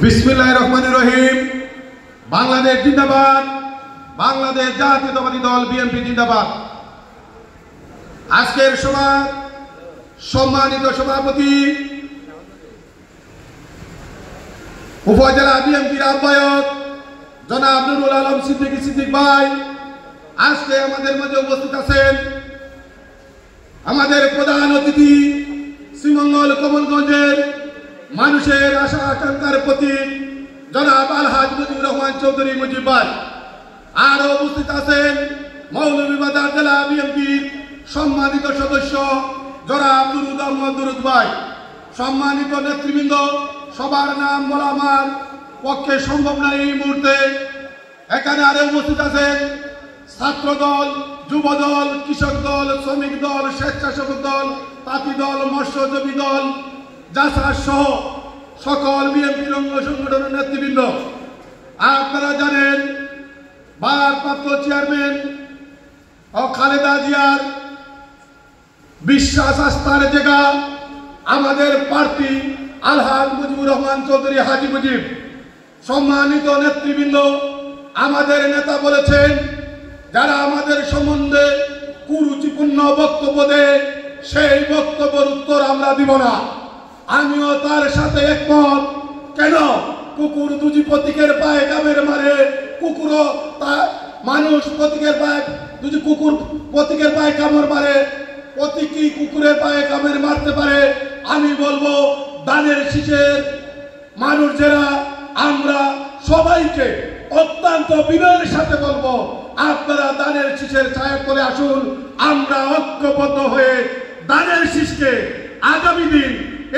বিসমিল্লাহির রহমানির রহিম। বাংলাদেশ জিন্দাবাদ, বাংলাদেশ জাতীয়তাবাদী দল বিএনপি জিন্দাবাদ। আজকের সভার সম্মানিত সভাপতি, উপজেলা বিএনপির আহ্বায়ক জনাব নুরুল আলম সিদ্দিক ভাই আজকে আমাদের মাঝে উপস্থিত আছেন। আমাদের প্রধান অতিথি শ্রীমঙ্গল কমলগঞ্জের মানুষের আশা আকাঙ্ক্ষার প্রতীক জনাব আলহাজ মুজিবুর রহমান চৌধুরী মুজিব ভাই। আরও উপস্থিত আছেন মৌলভীবাজার জেলা বিএনপির সম্মানিত সদস্য জনাব দুরুদ আহমদ দুরুদ ভাই। সম্মানিত নেতৃবৃন্দ, সবার নাম বলা আমার পক্ষে সম্ভব নয় এই মুহূর্তে। এখানে আরো উপস্থিত আছেন ছাত্র দল, যুব দল, কৃষক দল, শ্রমিক দল, স্বেচ্ছাসেবক দল, তাঁতি দল, মৎস্যজীবী দল, জাসার সহ সকল বিএনপির অঙ্গ সংগঠনের নেতৃবৃন্দ। আপনারা জানেন ভারপ্রাপ্ত চেয়ারম্যান ও খালেদা জিয়ার বিশ্বাস আস্থার জায়গা আমাদের প্রার্থী আলহাজ মুজিবুর রহমান চৌধুরী হাজী মুজিব। সম্মানিত নেতৃবৃন্দ, আমাদের নেতা বলেছেন যারা আমাদের সম্বন্ধে কুরুচিপূর্ণ বক্তব্য দেয় সেই বক্তব্যের উত্তর আমরা দিব না। আমিও তার সাথে একমত। কেন? কুকুর দুজি প্রতীকের পায়ে কামের মারে, কুকুরও মানুষ প্রতীকের পায়ে দুজি কুকুর প্রতীকের পায়ে কামড় মারে, প্রতীকী কুকুরের পায়ে কামের মারতে পারে। আমি বলবো দানের শীষের মানুষ যারা, আমরা সবাইকে অত্যন্ত বিনয়ের সাথে বলবো আপনারা দানের শীষের ছায়া করে আসুন। আমরা ঐক্যবদ্ধ হয়ে দানের শীষকে আগামী দিন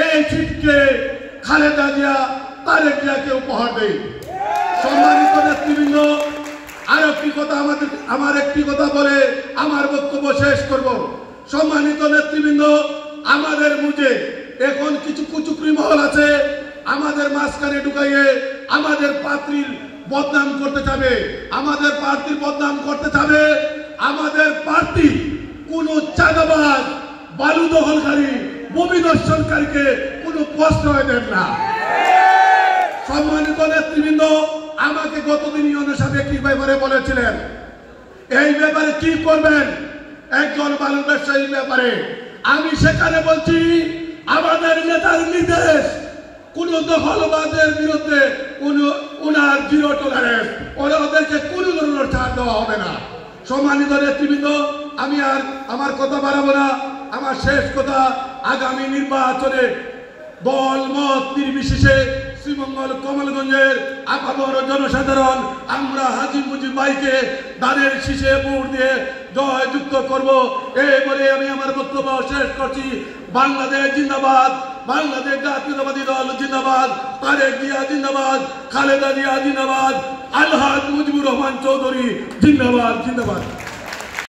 এই শীতকে খালেদা জিয়া, তারেক জিয়াকে উপহার দেই। সম্মানিত নেতৃবৃন্দ, আর একটি কথা আমার একটি কথা বলে আমার বক্তব্য শেষ করব। সম্মানিত নেতৃবৃন্দ, আমাদের বুঝে এখন কিছু কুচুকরি মহল আছে, আমাদের মাঝখানে ঢুকাইয়ে আমাদের প্রার্থীর বদনাম করতে যাবে, আমাদের প্রার্থীর বদনাম করতে যাবে। আমাদের প্রার্থী কোন চাঁদাবাজ, বালু দখলকারী, ভূমি দর্শনকারীকে কোনো প্রশ্রয় দেন না। সম্মানিত নেতৃবৃন্দ, আমাকে গতদিন ইউনুস সাহেব একটি ব্যাপারে বলেছিলেন, এই ব্যাপারে কি করবেন একজন বালু ব্যবসায়ীর ব্যাপারে। আমি সেখানে বলছি আমাদের নেতার নির্দেশ, কোন দখলবাজের বিরুদ্ধে ওনার জিরো টলারেন্স, ওদেরকে কোনো ধরনের ছাড় দেওয়া হবে না। সম্মানিত নেতৃবৃন্দ, আমি আর আমার কথা বাড়াবো না। আমার শেষ কথা, আগামী নির্বাচনে দল মত নির্বিশেষে শ্রীমঙ্গল কমলগঞ্জের আপামর জনসাধারণ আমরা হাজী মুজিব ভাইকে দানের শীষে ভোট দিয়ে জয়যুক্ত করব। এই বলে আমি আমার বক্তব্য শেষ করছি। বাংলাদেশ জিন্দাবাদ, বাংলাদেশ জাতীয়তাবাদী দল জিন্দাবাদ, তারেক জিয়া জিন্দাবাদ, খালেদা জিয়া জিন্দাবাদ, আলহাজ মুজিবুর রহমান চৌধুরী জিন্দাবাদ জিন্দাবাদ।